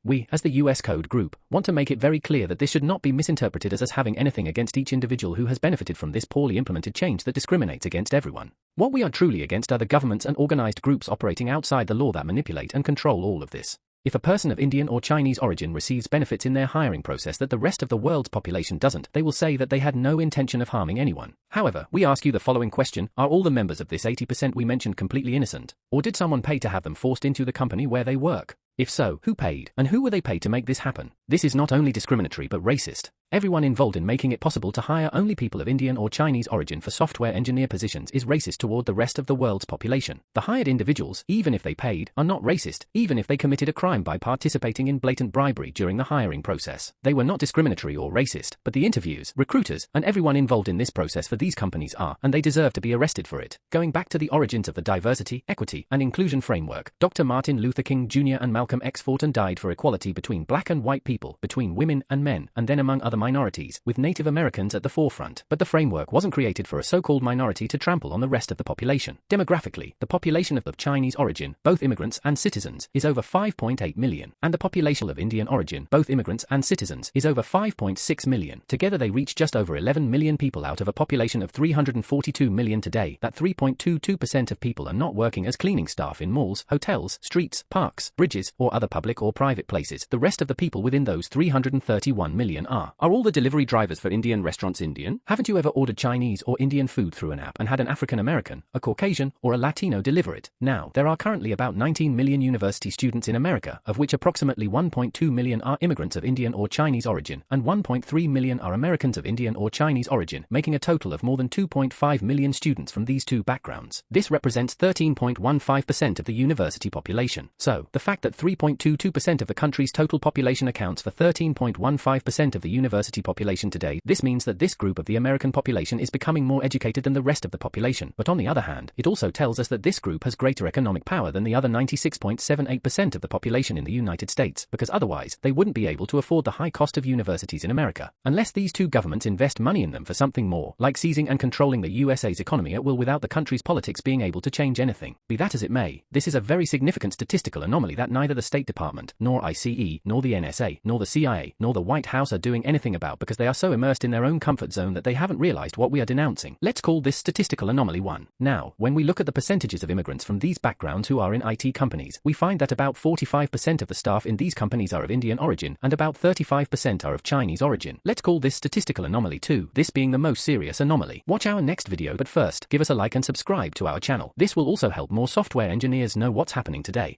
We, as the US Code Group, want to make it very clear that this should not be misinterpreted as us having anything against each individual who has benefited from this poorly implemented change that discriminates against everyone. What we are truly against are the governments and organized groups operating outside the law that manipulate and control all of this. If a person of Indian or Chinese origin receives benefits in their hiring process that the rest of the world's population doesn't, they will say that they had no intention of harming anyone. However, we ask you the following question: are all the members of this 80% we mentioned completely innocent? Or did someone pay to have them forced into the company where they work? If so, who paid? And who were they paid to make this happen? This is not only discriminatory but racist. Everyone involved in making it possible to hire only people of Indian or Chinese origin for software engineer positions is racist toward the rest of the world's population. The hired individuals, even if they paid, are not racist, even if they committed a crime by participating in blatant bribery during the hiring process. They were not discriminatory or racist, but the interviewers, recruiters, and everyone involved in this process for these companies are, and they deserve to be arrested for it. Going back to the origins of the diversity, equity, and inclusion framework, Dr. Martin Luther King Jr. and Malcolm X fought and died for equality between black and white people, between women and men, and then among other minorities, with Native Americans at the forefront. But the framework wasn't created for a so-called minority to trample on the rest of the population. Demographically, the population of Chinese origin, both immigrants and citizens, is over 5.8 million, and the population of Indian origin, both immigrants and citizens, is over 5.6 million. Together they reach just over 11 million people out of a population of 342 million today. That 3.22% of people are not working as cleaning staff in malls, hotels, streets, parks, bridges, or other public or private places. The rest of the people within those 331 million are all the delivery drivers for Indian restaurants Indian? Haven't you ever ordered Chinese or Indian food through an app and had an African American, a Caucasian, or a Latino deliver it? Now, there are currently about 19 million university students in America, of which approximately 1.2 million are immigrants of Indian or Chinese origin, and 1.3 million are Americans of Indian or Chinese origin, making a total of more than 2.5 million students from these two backgrounds. This represents 13.15% of the university population. So, the fact that 3.22% of the country's total population accounts for 13.15% of the university population today, this means that this group of the American population is becoming more educated than the rest of the population. But on the other hand, it also tells us that this group has greater economic power than the other 96.78% of the population in the United States, because otherwise, they wouldn't be able to afford the high cost of universities in America. Unless these two governments invest money in them for something more, like seizing and controlling the USA's economy at will without the country's politics being able to change anything. Be that as it may, this is a very significant statistical anomaly that neither the State Department, nor ICE, nor the NSA, nor the CIA, nor the White House are doing anything about, because they are so immersed in their own comfort zone that they haven't realized what we are denouncing. Let's call this statistical anomaly 1. Now, when we look at the percentages of immigrants from these backgrounds who are in IT companies, we find that about 45% of the staff in these companies are of Indian origin, and about 35% are of Chinese origin. Let's call this statistical anomaly 2, this being the most serious anomaly. Watch our next video, but first, give us a like and subscribe to our channel. This will also help more software engineers know what's happening today.